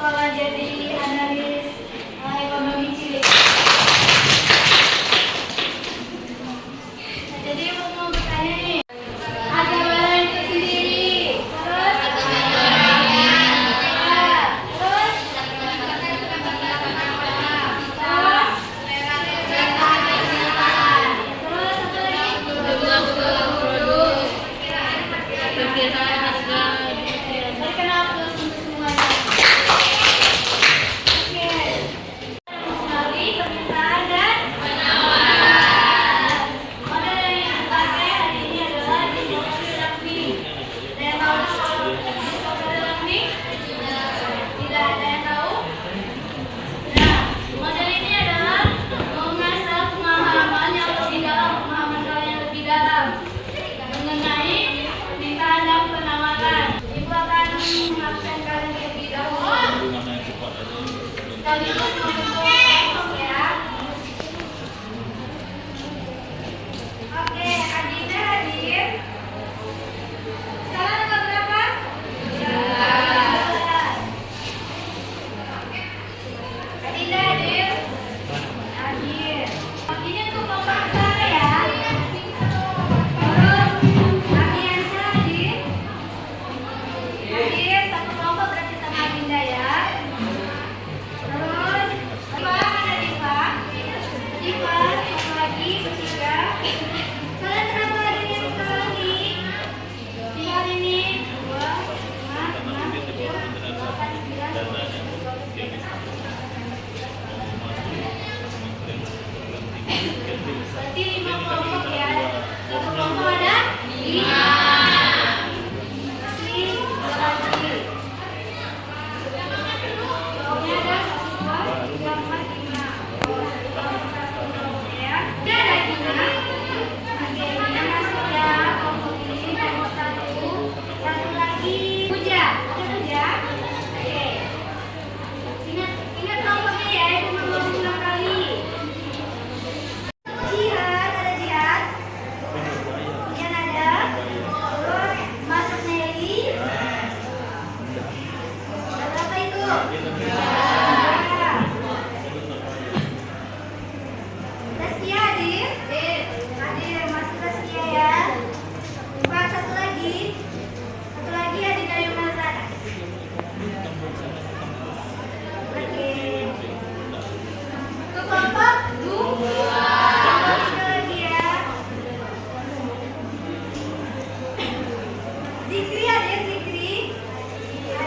sekolah jadi analis ekonomi cilik. Nah, jadi aku mau bertanya nih, ada barang itu sendiri, terus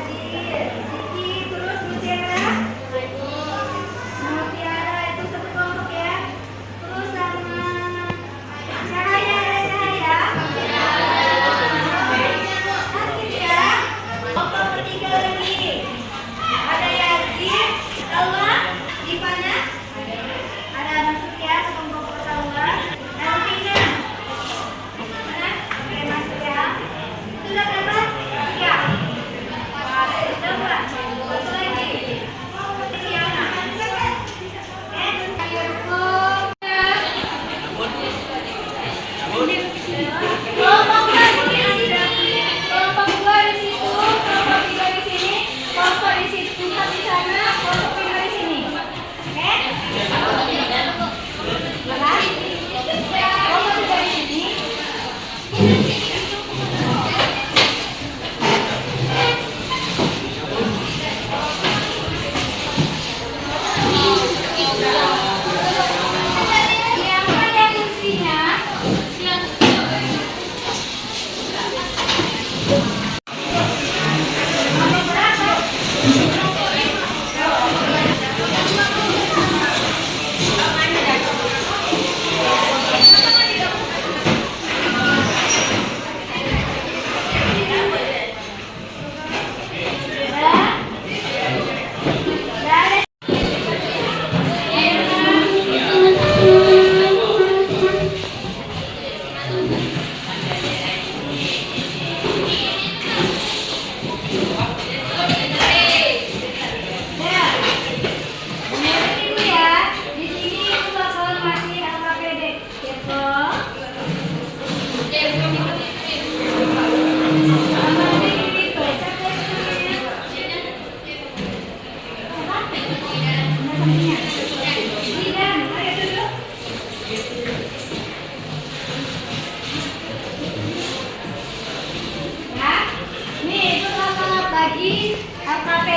Zikri, terus Mutiara.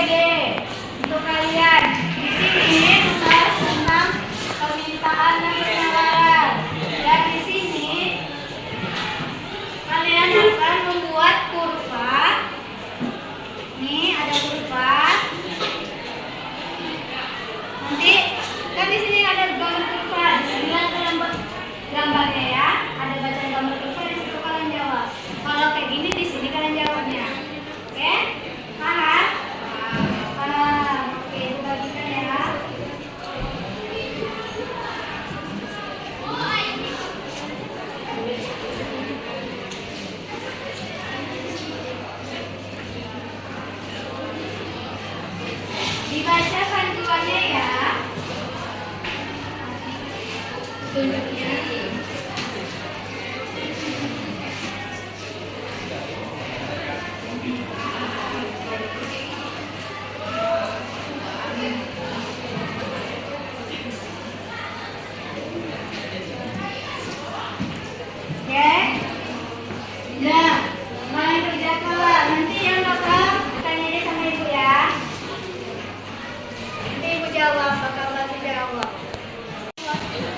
ABCD untuk kalian. Di sini tugas tentang permintaan dan penawaran. Dan di sini kalian akan membuat kurva. Nih ada kurva. Nanti kan di sini ada gambar kurva. Di sini kalian buat gambarnya ya. Ada bacaan gambar kurva, di situ kalian jawab. Kalau kayak gini di sini kalian jawabnya. Oke? Paham? Paham. Oke, itu bagikan ya. Dibaca panduannya ya. Tunjuknya. Oke. Nah, main kerja kelola. Nanti yang bakal tanya deh sama ibu ya. Nanti ibu jawab, bakal bantu jawab.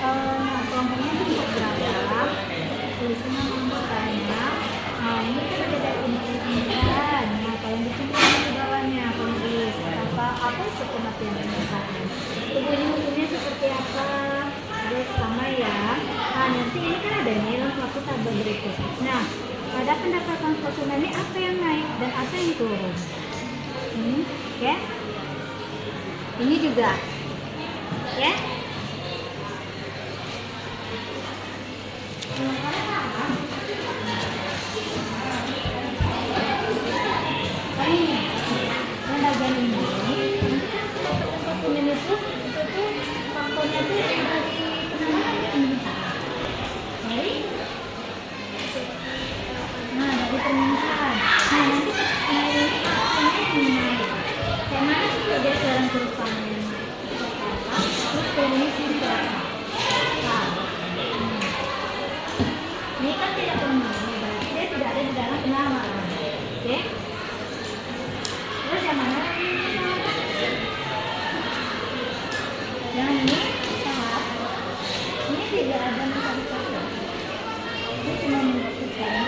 Nah, kelompoknya itu bisa beragam, tulisannya kelompoknya. Nah, ini kan ada pembahasan. Nah, kalau di sini ada di bawahnya penulis apa itu pengertian pembahasan. Tubuh ini hukumnya seperti apa? Terus sama ya. Nah, nanti ini kan ada nih lengkap tabel berikut. Nah, pada pendapatan konsumen ini apa yang naik dan apa yang turun? Oke. Ini juga. Ya. Yang bagian ini konsumen itu faktornya itu dari penawaran dan permintaan. Baik. Nah, dari permintaan. Nah, nanti naik ini faktornya naik. Kayak mana sih pergeseran kurvanya? Terus turunnya sini berapa? Nah, ini kan tidak pernah, berarti dia tidak ada di dalam penawaran. Oke? Terus yang mana? Yang ini salah. Ini tidak ada satu-satu. Ini cuma membuktikan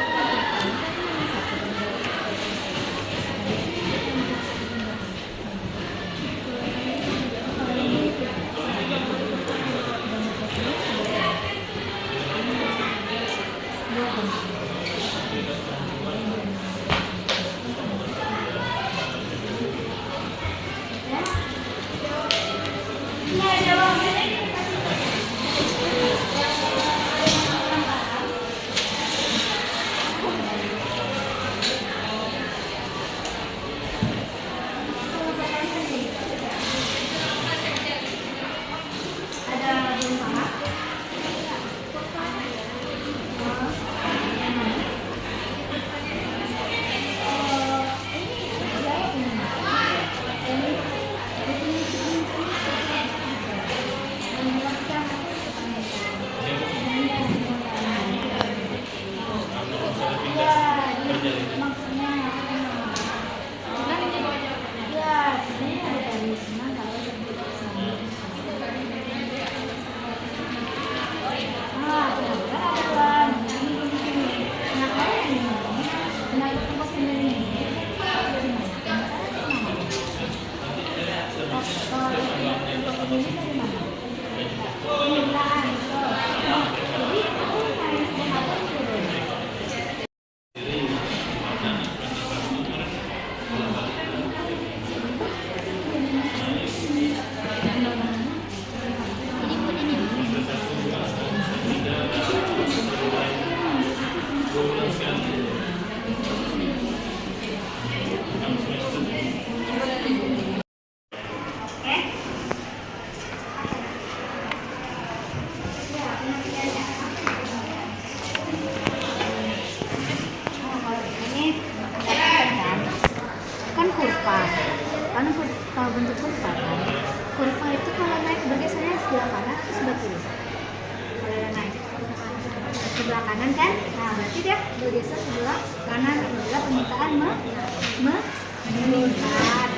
bentuk kurva kan. Kurva itu kalau naik bergesernya sebelah kanan atau sebelah kiri? Kalau naik sebelah kanan kan, nah berarti dia bergeser sebelah kanan apabila permintaan meningkat.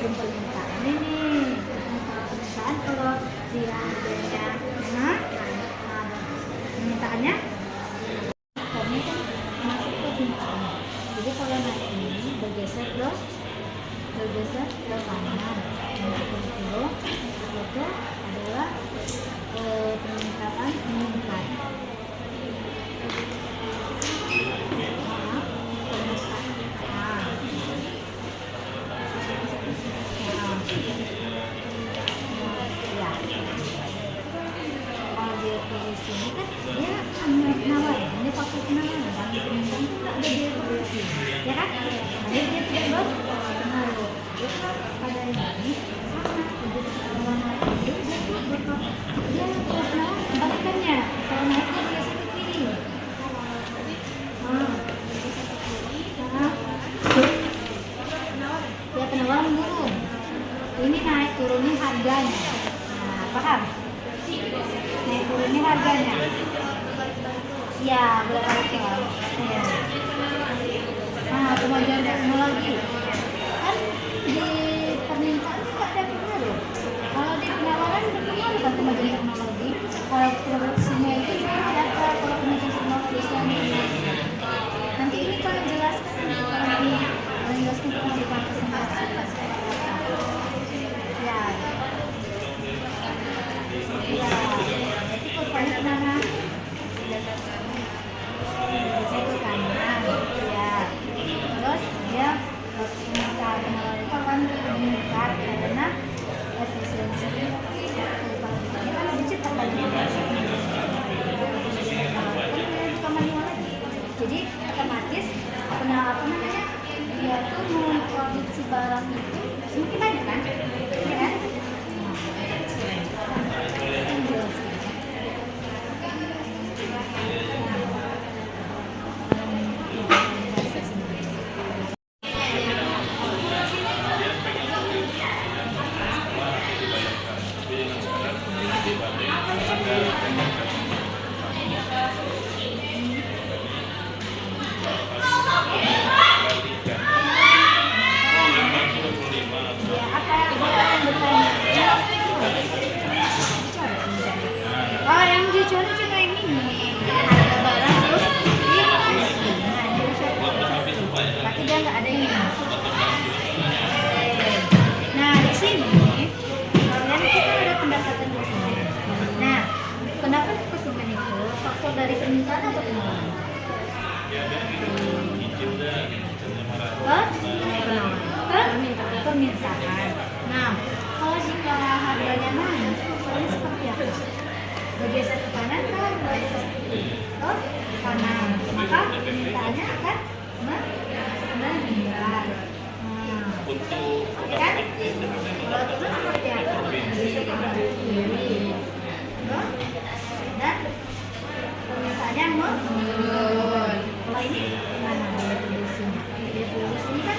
dan permintaan ini. Permintaan kalau dia harganya nah, permintaannya kami kan masuk ke bintang. Jadi kalau naik ini bergeser ke kanan. Itu adalah permintaan meningkat. Kalau dia tulis sini kan dia penawaran, ini pakai penawaran, kan permintaan itu nggak ada biaya produksi, ya kan? Jadi dia tidak berpengaruh. Jadi pada ini sama untuk penawaran itu dia penawaran kebalikannya. Kalau naiknya biasa ke kiri. Ya penawaran turun. Ini naik turunin harganya. Nah, paham? Naik turunin harganya. Ya, berapa ya? Nah, kemajuan teknologi kan di permintaan nggak ada pengaruh. Kalau di penawaran berpengaruh kan kemajuan teknologi. Kalau produksinya itu semua data, kalau kemajuan teknologi selanjutnya. Nanti ini kalau jelaskan kalau jelaskan tentang di presentasi ya. Ya, jadi kurvanya kemana? Itu kanan, ya. Terus dia permintaan penawaran itu akan meningkat karena efisiensi ini kan lebih cepat lagi. Jadi otomatis dia tuh memproduksi barang itu semakin banyak kan? Ya kan? Oh, yang dijual cuma yang ini. Harga barang terus dia kasih. Tapi dia nggak ada ini. Nah, di sini kalian kita ada pendapatan konsumen. Nah, pendapatan konsumen itu faktor dari permintaan atau penawaran? Permintaan. Nah, kalau jika harganya naik, kalian seperti apa? Bergeser ke kanan kan bergeser ke kanan, maka permintaannya akan meningkat. Kan? Kalau turun seperti apa? Bergeser ke kiri, dan permintaannya menurun. Kalau ini mana? Dia tulis ini kan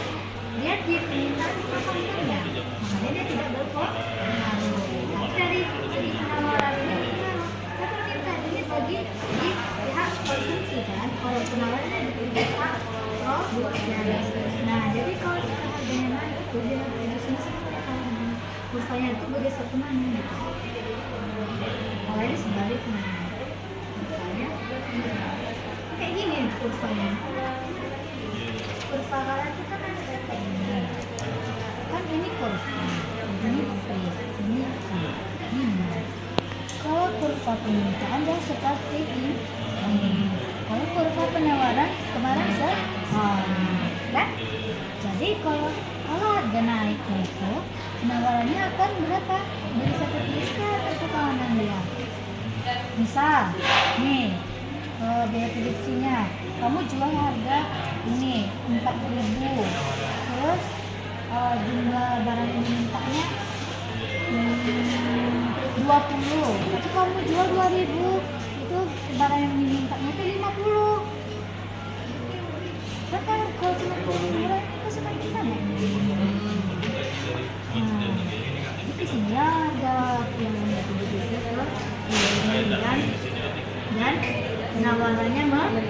dia di permintaan konsumennya, makanya dia tidak berpengaruh. Tapi dari segi penawaran ini permintaan ini bagi di pihak konsumsi kan, kalau penawarannya di pihak produksi. Nah, jadi kalau kita harganya naik, dia produksinya seperti apa? Kurvanya itu bergeser kemana gitu? Kalau ini sebaliknya, kurvanya kayak gini kurvanya. Kurva kalian itu kan ada kayak ini. Kan ini kurva, ini V, ini Q, ini. Kalau kurva permintaan dia seperti ini. Kalau kurva penawaran kemarin kan? Jadi kalau harga naik itu penawarannya akan berapa? Bisa tertuliskan ke kanan dia. Misal, nih biaya produksinya kamu jual harga ini 4.000, terus jumlah barang yang dimintanya 20, tapi kamu jual 2.000, itu barang yang dimintanya itu 50. Kan kalau semakin murah itu semakin banyak. Di sini ada yang dan penawarannya menurun.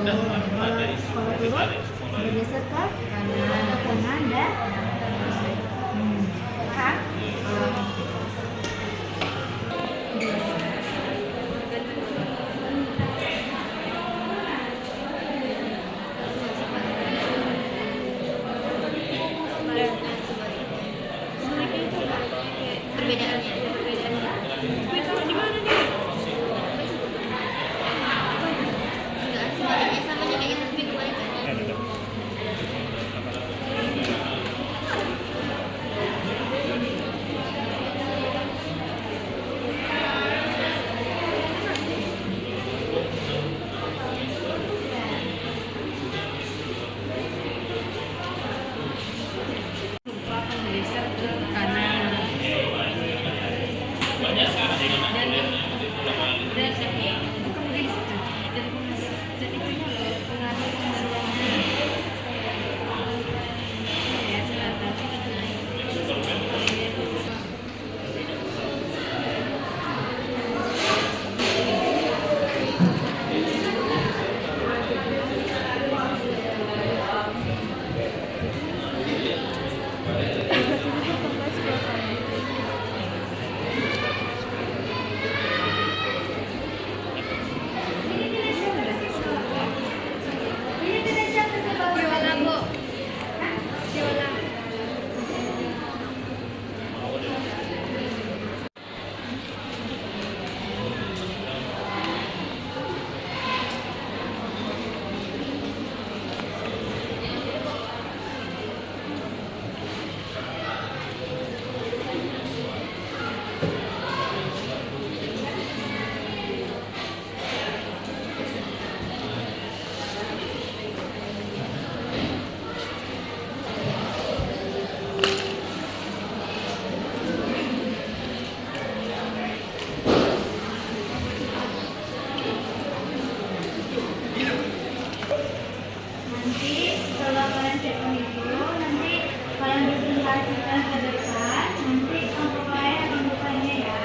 Kalau turun bergeser ke kanan dan Nanti setelah kalian cekin itu, nanti kalian presentasikan ke depan. Nanti kelompok lain akan bertanya ya.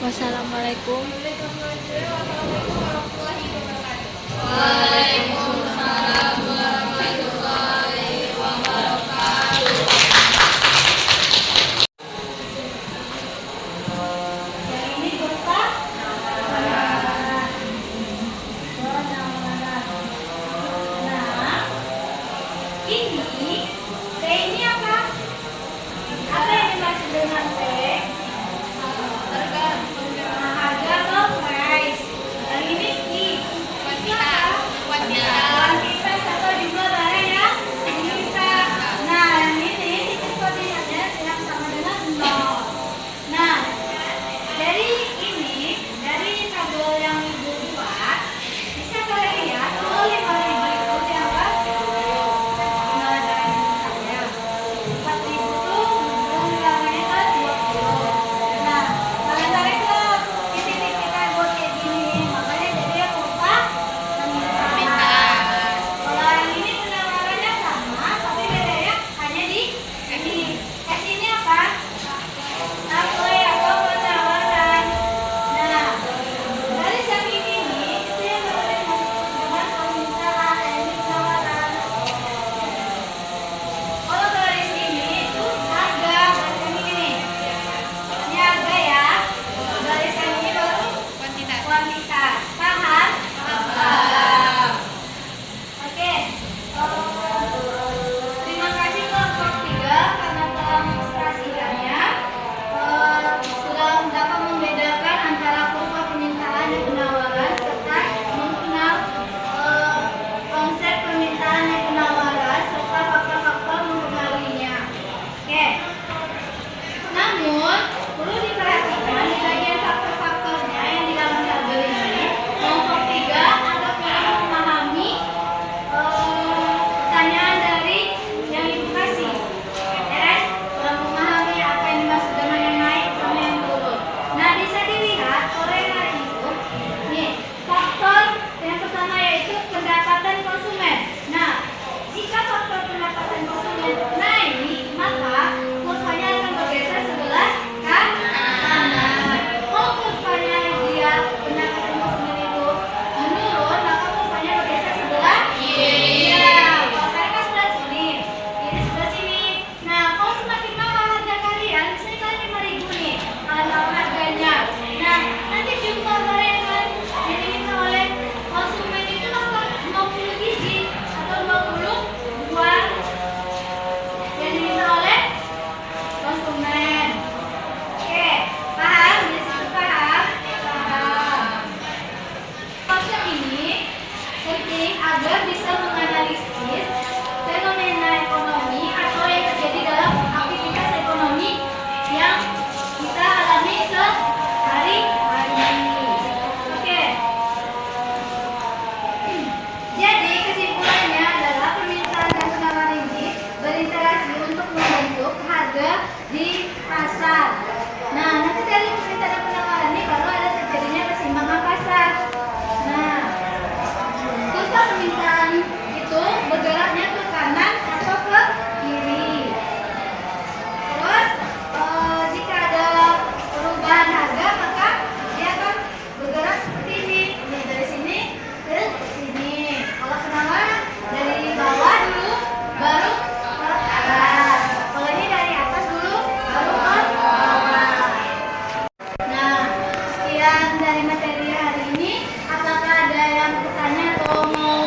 Wassalamualaikum. Yang ini berupa penanaman. Nah, ini T ini apa? Apa yang dimaksud dengan T? Harga. Nah, harga atau price. Yang ini I. Itu apa? Kuantitas atau jumlah barang yang diminta. Nah, yang ini titik koordinatnya yang sama dengan 0. Nah, dari tabel yang Ibu buat, bisa kalian lihat kalau 5.000 itu dianggap nilai barang mintanya. 4.000 itu nilainya ke 20. Nah, kalian tarik ke titik-titik kayak buat kayak gini, makanya jadi yang berupa permintaan. Kalau yang ini penawarannya sama, tapi bedanya hanya di sini. Ini apa? Apply atau penawaran. Nah, dari samping ini itu yang boleh masuk dengan permintaan ini penawaran. Kalau garis ini itu harga, garis yang ini. Ini harga ya. Garis yang ini baru kuantitas. Paham? Paham. Oke. Terima kasih kelompok 3 karena telah mengilustrasikannya. Sudah dapat membedakan antara kurva permintaan dan penawaran serta mengenal konsep permintaan dan penawaran serta faktor-faktor mempengaruhinya. Oke. Namun perlu diperhatikan di bagian faktor-faktornya yang di dalam tabel ini, kelompok 3 agak kurang memahami pertanyaan dari yang Ibu kasih. Ya, kurang memahami apa yang dimaksud dengan yang naik sama yang turun. Nah, bisa dilihat kalau yang naik itu, nih, faktor yang pertama yaitu pendapatan konsumen. Nah, jika faktor pendapatan konsumen naik, maka kurvanya akan bergeser sebelah kanan. Kalau kurvanya dia pendapatan konsumen itu menurun, maka kurvanya bergeser sebelah kiri. Kalau mereka sebelah sini, ini sebelah sini. Nah, kalau semakin mahal harga kalian, misalnya kalian 5.000 nih, kalian tahu harganya. Nah, nanti jumlah barang yang diminta oleh konsumen itu akan 50 biji atau 20 buah yang diminta oleh konsumen. Oke, paham? Di situ paham? Paham. Konsep ini penting agar bisa menganalisis fenomena ekonomi atau yang terjadi dalam aktivitas ekonomi yang kita alami sehari-hari. Oke. Jadi kesimpulannya adalah permintaan dan penawaran ini berinteraksi untuk membentuk harga di pasar. Nah, nanti dari permintaan dan penawaran ini baru ada terjadinya keseimbangan pasar. Nah, kurva permintaan itu bergeraknya ke kanan atau ke kiri. Terus jika ada perubahan harga maka dia akan bergerak seperti ini. Nih, dari sini ke sini. Kalau penawaran dari bawah dulu baru ke atas. Kalau ini dari atas dulu baru ke bawah. Nah, sekian dari materi hari ini. Apakah ada yang bertanya atau mau